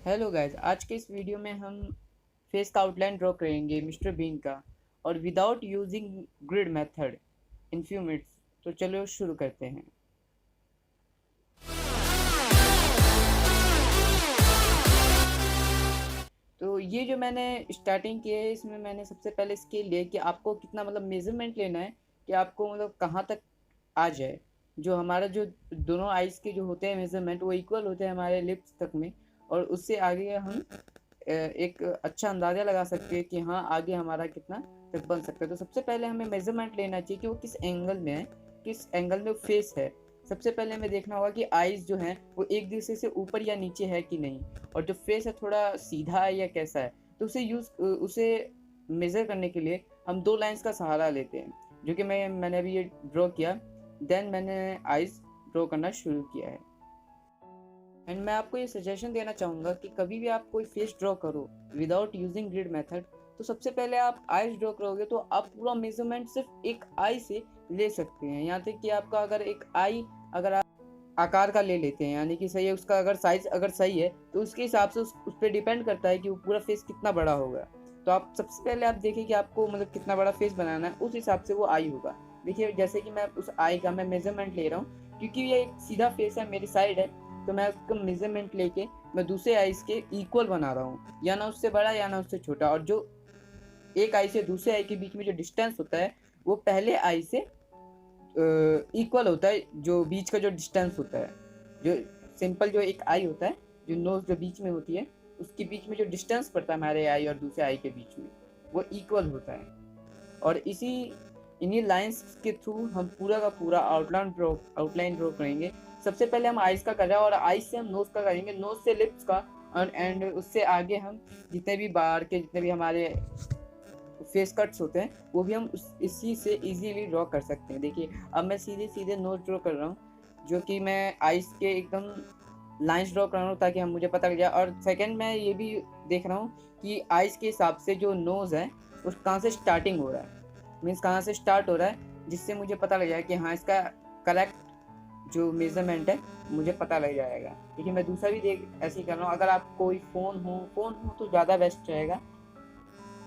Hello guys, आज के इस वीडियो में हम फेस का आउटलाइन ड्रॉ करेंगे मिस्टर बीन का, और without using grid method in few minutes. तो चलो शुरू करते हैं। तो ये जो मैंने स्टार्टिंग की है, इसमें मैंने सबसे पहले स्केल लिया कि आपको कितना मेजरमेंट लेना है कि आपको कहाँ तक आ जाए। जो हमारा जो दोनों आइज़ के जो होते हैं मेजरमेंट, वो इक्वल होते हैं हमारे लिप्स तक में, और उससे आगे हम एक अच्छा अंदाज़ा लगा सकते हैं कि हाँ, आगे हमारा कितना तक बन सकता है। तो सबसे पहले हमें मेजरमेंट लेना चाहिए कि वो किस एंगल में है, किस एंगल में फेस है। सबसे पहले हमें देखना होगा कि आइज़ जो हैं वो एक दूसरे से ऊपर या नीचे है कि नहीं, और जो फेस है थोड़ा सीधा है या कैसा है। तो उसे मेज़र करने के लिए हम दो लाइंस का सहारा लेते हैं, जो कि मैंने अभी ये ड्रॉ किया। देन मैंने आइज़ ड्रॉ करना शुरू किया है। एंड मैं आपको ये सजेशन देना चाहूँगा कि कभी भी आप कोई फेस ड्रॉ करो विदाउट यूजिंग ग्रिड मेथड, तो सबसे पहले आप आईज ड्रॉ करोगे तो आप पूरा मेजरमेंट सिर्फ एक आई से ले सकते हैं। यहाँ तक कि आपका अगर एक आई अगर आप आकार का ले लेते हैं, यानी कि सही है, उसका अगर साइज अगर सही है तो उसके हिसाब से उस पर डिपेंड करता है कि वो पूरा फेस कितना बड़ा होगा। तो आप सबसे पहले आप देखिए कि आपको कितना बड़ा फेस बनाना है, उस हिसाब से वो आई होगा। देखिए, जैसे कि मैं उस आई का मैं मेजरमेंट ले रहा हूँ, क्योंकि ये एक सीधा फेस है, मेरी साइड है, तो मैं उसका मेजरमेंट लेके मैं दूसरे आइज के इक्वल बना रहा हूँ, या ना उससे बड़ा या ना उससे छोटा। और जो एक आई से दूसरे आई के बीच में जो डिस्टेंस होता है, वो पहले आई से इक्वल होता है, जो बीच का जो डिस्टेंस होता है। जो सिंपल जो एक आई होता है, जो नोज जो बीच में होती है, उसके बीच में जो डिस्टेंस पड़ता है हमारे आई और दूसरे आई के बीच में, वो इक्वल होता है। और इन्हीं लाइंस के थ्रू हम पूरा का पूरा आउटलाइन ड्रॉ करेंगे। सबसे पहले हम आइज का कर रहे हैं, और आइज से हम नोज का करेंगे, नोज से लिप्स का, और एंड उससे आगे हम जितने भी बाहर के जितने भी हमारे फेस कट्स होते हैं, वो भी हम इसी से इजीली ड्रॉ कर सकते हैं। देखिए, अब मैं सीधे सीधे नोज ड्रॉ कर रहा हूँ, जो कि मैं आइज के एकदम लाइंस ड्रॉ कर रहा हूँ ताकि हम मुझे पता लग जाए। और सेकंड मैं ये भी देख रहा हूँ कि आइज के हिसाब से जो नोज है उस कहाँ से स्टार्टिंग हो रहा है, मीन्स कहाँ से स्टार्ट हो रहा है, जिससे मुझे पता लग जाए कि हाँ, इसका करेक्ट जो मेजरमेंट है मुझे पता लग जाएगा। देखिए, मैं दूसरा भी ऐसे ही कर रहा हूँ। अगर आप कोई फ़ोन हो तो ज़्यादा बेस्ट रहेगा।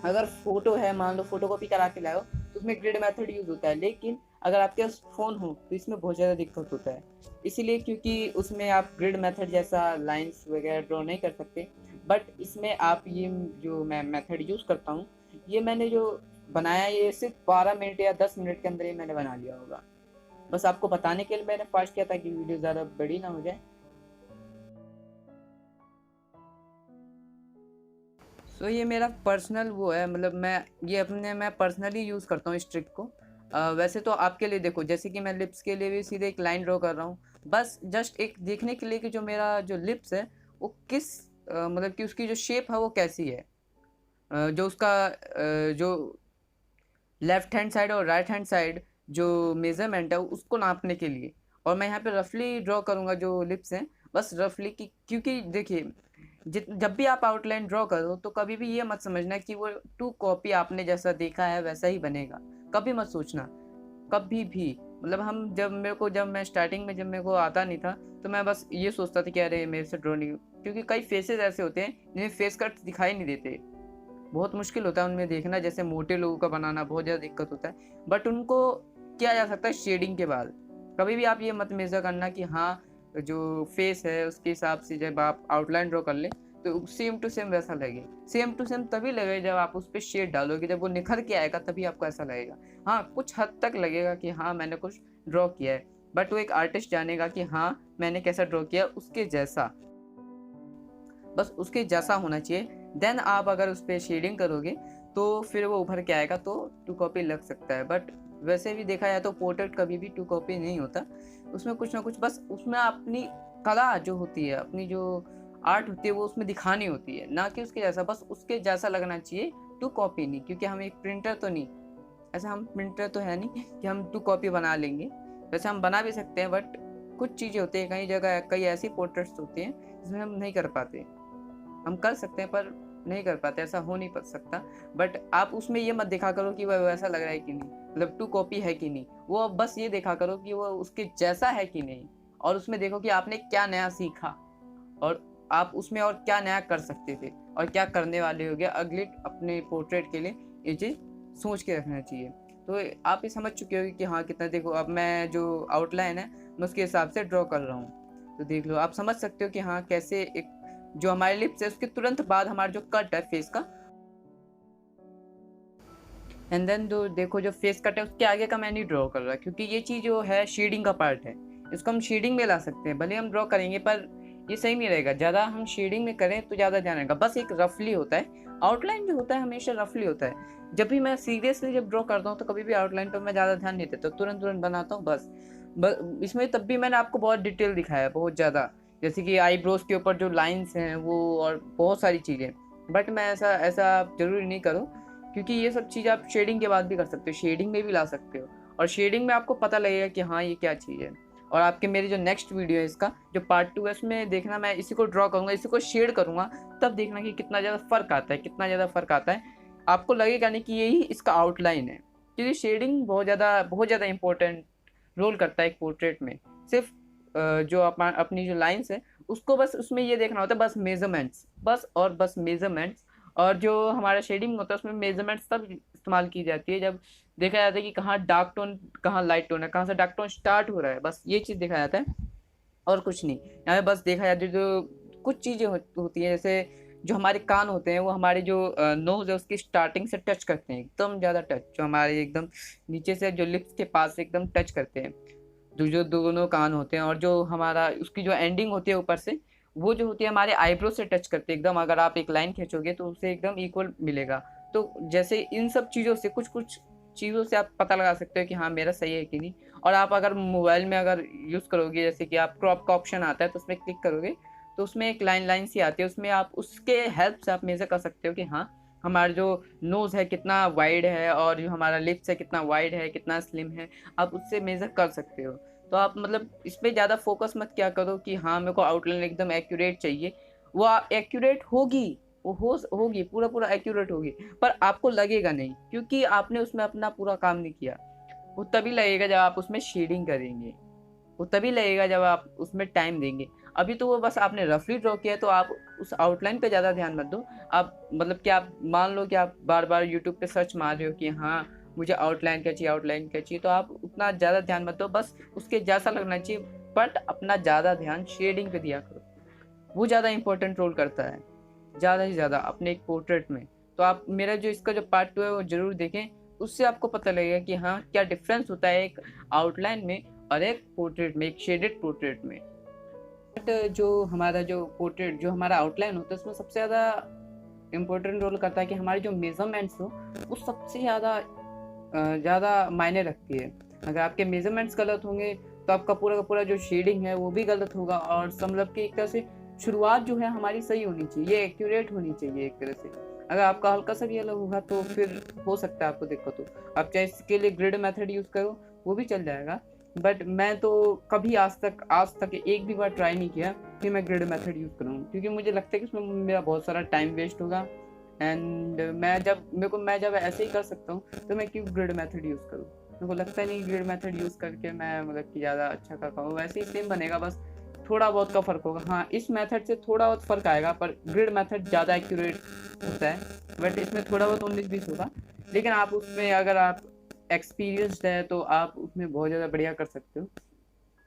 अगर फोटो है, मान लो फोटो कॉपी करा के लाओ, तो उसमें ग्रिड मेथड यूज होता है, लेकिन अगर आपके पास फ़ोन हो तो इसमें बहुत ज़्यादा दिक्कत होता है। इसीलिए, क्योंकि उसमें आप ग्रिड मेथड जैसा लाइंस वगैरह ड्रॉ नहीं कर सकते, बट इसमें आप ये जो मैं मेथड यूज़ करता हूँ, ये मैंने जो बनाया, ये सिर्फ 12 मिनट या 10 मिनट के अंदर ही मैंने बना लिया होगा। बस आपको बताने के लिए मैंने फास्ट किया था कि वीडियो ज़्यादा बड़ी ना हो जाए। तो ये मेरा पर्सनल वो है, मैं पर्सनली यूज़ करता हूँ इस ट्रिक को। वैसे तो आपके लिए देखो, जैसे कि मैं लिप्स के लिए भी सीधे एक लाइन ड्रॉ कर रहा हूँ, बस जस्ट एक देखने के लिए कि जो मेरा जो लिप्स है वो किस कि उसकी जो शेप है वो कैसी है। जो उसका जो लेफ्ट हैंड साइड और राइट हैंड साइड जो मेज़रमेंट है उसको नापने के लिए। और मैं यहाँ पे रफली ड्रॉ करूँगा जो लिप्स हैं, बस रफली की, क्योंकि देखिए, जब भी आप आउटलाइन ड्रॉ करो तो कभी भी ये मत समझना कि वो टू कॉपी आपने जैसा देखा है वैसा ही बनेगा। कभी मत सोचना, कभी भी। हम जब मैं स्टार्टिंग में, जब मेरे को आता नहीं था, तो मैं बस ये सोचता था कि अरे मेरे से ड्रॉ नहीं, क्योंकि कई फेसेस ऐसे होते हैं जिन्हें फेस कट दिखाई नहीं देते। बहुत मुश्किल होता है उनमें देखना, जैसे मोटे लोगों का बनाना बहुत ज़्यादा दिक्कत होता है, बट उनको किया जा सकता है शेडिंग के बाद। कभी भी आप ये मत मेज़र करना कि हाँ, जो फेस है उसके हिसाब से जब आप आउटलाइन ड्रॉ कर लें तो सेम टू सेम वैसा लगे। सेम टू सेम तभी लगेगा जब आप उस पर शेड डालोगे, जब वो निखर के आएगा तभी आपको ऐसा लगेगा। हाँ, कुछ हद तक लगेगा कि हाँ, मैंने कुछ ड्रॉ किया है, बट वो एक आर्टिस्ट जानेगा कि हाँ, मैंने कैसा ड्रॉ किया, उसके जैसा, बस उसके जैसा होना चाहिए। देन आप अगर उस पर शेडिंग करोगे तो फिर वो उभर के आएगा, तो टू कॉपी लग सकता है। बट वैसे भी देखा जाए तो पोर्ट्रेट कभी भी टू कॉपी नहीं होता, उसमें कुछ ना कुछ, बस उसमें अपनी कला जो होती है, अपनी जो आर्ट होती है, वो उसमें दिखानी होती है, ना कि उसके जैसा। बस उसके जैसा लगना चाहिए, टू कॉपी नहीं, क्योंकि हम एक प्रिंटर तो नहीं, ऐसा हम प्रिंटर तो है नहीं कि हम टू कॉपी बना लेंगे। वैसे हम बना भी सकते हैं, बट कुछ चीज़ें होती हैं, कई जगह कई ऐसी पोर्ट्रेट्स होती हैं जिसमें हम नहीं कर पाते। हम कर सकते हैं पर नहीं कर पाते, ऐसा हो नहीं सकता। बट आप उसमें ये मत देखा करो कि वह वैसा लग रहा है कि नहीं, टू कॉपी है कि नहीं, वो अब बस ये देखा करो कि वो उसके जैसा है कि नहीं, और उसमें देखो कि आपने क्या नया सीखा, और आप उसमें और क्या नया कर सकते थे और क्या करने वाले हो गया अगले अपने पोर्ट्रेट के लिए, ये चीज़ सोच के रखना चाहिए। तो आप ये समझ चुके हो कि हाँ कितना, देखो अब मैं जो आउटलाइन है मैं उसके हिसाब से ड्रॉ कर रहा हूँ। तो देख लो, आप समझ सकते हो कि हाँ कैसे एक जो हमारे लिप्स है उसके तुरंत बाद हमारा जो कट है फेस का, एंड देन जो देखो जो फेस कट है उसके आगे का मैं नहीं ड्रॉ कर रहा, क्योंकि ये चीज़ जो है शेडिंग का पार्ट है, इसको हम शेडिंग में ला सकते हैं, भले हम ड्रॉ करेंगे पर ये सही नहीं रहेगा, ज़्यादा हम शेडिंग में करें तो ज़्यादा ध्यान रहेगा। बस एक रफली होता है, आउटलाइन जो होता है हमेशा रफली होता है। जब भी मैं सीरियसली जब ड्रॉ करता हूँ तो कभी भी आउटलाइन पर मैं ज़्यादा ध्यान नहीं देता, तुरंत तुरंत बनाता हूँ बस इसमें तब भी मैंने आपको बहुत डिटेल दिखाया है, बहुत ज़्यादा, जैसे कि आईब्रोज के ऊपर जो लाइन्स हैं वो और बहुत सारी चीज़ें। बट मैं ऐसा ऐसा आप जरूरी नहीं करो, क्योंकि ये सब चीज़ आप शेडिंग के बाद भी कर सकते हो, शेडिंग में भी ला सकते हो, और शेडिंग में आपको पता लगेगा कि हाँ ये क्या चीज़ है। और आपके मेरी जो नेक्स्ट वीडियो है इसका जो पार्ट 2 है उसमें देखना, मैं इसी को ड्रॉ करूँगा, इसी को शेड करूँगा, तब देखना कि कितना ज़्यादा फ़र्क आता है, कितना ज़्यादा फ़र्क आता है। आपको लगेगा नहीं कि यही इसका आउटलाइन है, क्योंकि शेडिंग बहुत ज़्यादा इंपॉर्टेंट रोल करता है एक पोर्ट्रेट में। सिर्फ जो अपनी जो लाइन्स है उसको बस उसमें ये देखना होता है, बस मेजरमेंट्स, बस मेजरमेंट्स। और जो हमारा शेडिंग होता है उसमें मेजरमेंट्स तब इस्तेमाल की जाती है जब देखा जाता है कि कहाँ डार्क टोन कहाँ लाइट टोन है, कहाँ से डार्क टोन स्टार्ट हो रहा है, बस ये चीज़ देखा जाता है और कुछ नहीं। यहाँ पे बस देखा जाता है जो कुछ चीज़ें होती हैं, जैसे जो हमारे कान होते हैं वो हमारे जो नोज है उसकी स्टार्टिंग से टच करते हैं, एकदम ज़्यादा टच, जो हमारे एकदम नीचे से जो लिप्स के पास से एकदम टच करते हैं, जो दोनों कान होते हैं। और जो हमारा उसकी जो एंडिंग होती है ऊपर से, वो जो होती है हमारे आईब्रो से टच करते हैं एकदम, अगर आप एक लाइन खींचोगे तो उसे एकदम इक्वल मिलेगा। तो जैसे इन सब चीज़ों से कुछ कुछ चीज़ों से आप पता लगा सकते हो कि हाँ मेरा सही है कि नहीं। और आप अगर मोबाइल में अगर यूज़ करोगे, जैसे कि आप क्रॉप का ऑप्शन आता है तो उसमें क्लिक करोगे तो उसमें एक लाइन सी आती है, उसमें आप उसके हेल्प से आप मेज़र कर सकते हो कि हाँ हमारा जो नोज़ है कितना वाइड है और जो हमारा लिप्स है कितना वाइड है, कितना स्लिम है, आप उससे मेज़र कर सकते हो। तो आप मतलब इस पे ज़्यादा फोकस मत क्या करो कि हाँ मेरे को आउटलाइन एकदम एक्यूरेट चाहिए, वो एक्यूरेट होगी, वो होगी पूरा एक्यूरेट होगी, पर आपको लगेगा नहीं, क्योंकि आपने उसमें अपना पूरा काम नहीं किया। वो तभी लगेगा जब आप उसमें शेडिंग करेंगे, वो तभी लगेगा जब आप उसमें टाइम देंगे। अभी तो वो बस आपने रफली ड्रॉ किया है तो आप उस आउटलाइन पे ज़्यादा ध्यान मत दो। आप मतलब कि आप मान लो कि आप बार बार यूट्यूब पे सर्च मार रहे हो कि हाँ मुझे आउटलाइन क्या चाहिए, आउटलाइन क्या चाहिए, तो आप उतना ज़्यादा ध्यान मत दो, बस उसके जैसा लगना चाहिए, बट अपना ज़्यादा ध्यान शेडिंग पे दिया करो, वो ज़्यादा इंपॉर्टेंट रोल करता है, ज़्यादा से ज़्यादा अपने एक पोर्ट्रेट में। तो आप मेरा जो इसका जो पार्ट 2 है वो ज़रूर देखें, उससे आपको पता लगेगा कि हाँ क्या डिफरेंस होता है एक आउटलाइन में और एक पोर्ट्रेट में, एक शेडेड पोर्ट्रेट में। बट जो हमारा जो पोर्ट्रेट जो हमारा आउटलाइन होता है उसमें सबसे ज़्यादा इम्पोर्टेंट रोल करता है कि हमारी जो मेजरमेंट्स हो वो सबसे ज़्यादा मायने रखती है। अगर आपके मेजरमेंट्स गलत होंगे तो आपका पूरा का पूरा जो शेडिंग है वो भी गलत होगा, और मतलब कि एक तरह से शुरुआत जो है हमारी सही होनी चाहिए, ये एक्यूरेट होनी चाहिए एक तरह से। अगर आपका हल्का सा भी अलग होगा तो फिर हो सकता है आपको दिक्कत हो। आप चाहे इसके लिए ग्रिड मेथड यूज़ करो वो भी चल जाएगा, बट मैं तो कभी आज तक एक भी बार ट्राई नहीं किया कि मैं ग्रिड मेथड यूज़ करूँ, क्योंकि मुझे लगता है कि उसमें मेरा बहुत सारा टाइम वेस्ट होगा। एंड मैं जब ऐसे ही कर सकता हूँ तो मैं क्यों ग्रिड मेथड यूज़ करूँ। मेरे को लगता नहीं ग्रिड मेथड यूज़ करके मैं मतलब कि ज़्यादा अच्छा कर पाऊँ, वैसे ही सेम बनेगा, बस थोड़ा बहुत का फ़र्क होगा। हाँ इस मेथड से थोड़ा बहुत फ़र्क आएगा, पर ग्रिड मेथड ज़्यादा एक्यूरेट होता है, बट इसमें थोड़ा बहुत 19-20 होगा। लेकिन आप उसमें अगर आप एक्सपीरियंस्ड है तो आप उसमें बहुत ज़्यादा बढ़िया कर सकते हो।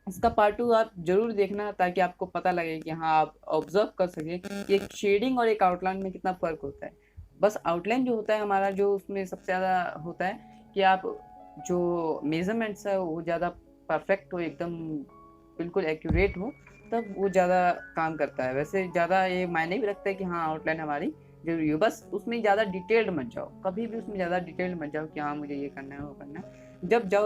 इसका पार्ट 2 आप ज़रूर देखना, ताकि आपको पता लगे कि हाँ आप ऑब्जर्व कर सकें कि एक शेडिंग और एक आउटलाइन में कितना फ़र्क होता है। बस आउटलाइन जो होता है हमारा, जो उसमें सबसे ज़्यादा होता है कि आप जो मेजरमेंट्स है वो ज़्यादा परफेक्ट हो, एकदम बिल्कुल एक्यूरेट हो, तब वो ज़्यादा काम करता है। वैसे ज़्यादा ये मायने भी रखता है कि हाँ आउटलाइन हमारी जरूरी हो, बस उसमें ज़्यादा डिटेल्ड मत जाओ, कभी भी उसमें ज़्यादा डिटेल्ड मत जाओ कि हाँ मुझे ये करना है वो करना है।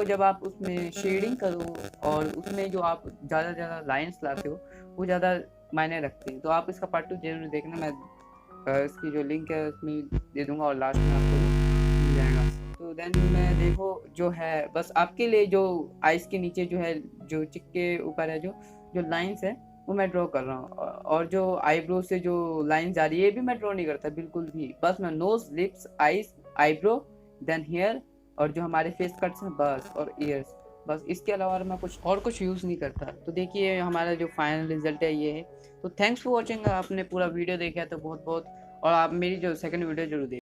जब आप उसमें शेडिंग करो और उसमें जो आप ज़्यादा लाइंस लाते हो वो ज़्यादा मायने रखते हैं। तो आप इसका पार्ट 2 जरूर देखना, मैं इसकी जो लिंक है उसमें दे दूंगा और लास्ट में आपको मिल जाएगा। तो देन मैं देखो जो है बस आपके लिए जो आइस के नीचे जो है, जो चिक के ऊपर है, जो जो लाइंस है वो मैं ड्रॉ कर रहा हूँ। और जो आईब्रो से जो लाइंस आ रही है ये भी मैं ड्रॉ नहीं करता बिल्कुल भी, बस मैं nose, lips, eyes, eyebrow, then hair, और जो हमारे फेस कट्स हैं बस, और ईयर्स, बस इसके अलावा मैं कुछ यूज़ नहीं करता। तो देखिए हमारा जो फाइनल रिजल्ट है ये है। तो थैंक्स फॉर वॉचिंग। आपने पूरा वीडियो देखा तो बहुत बहुत, और आप मेरी जो सेकंड वीडियो जरूर देखिए।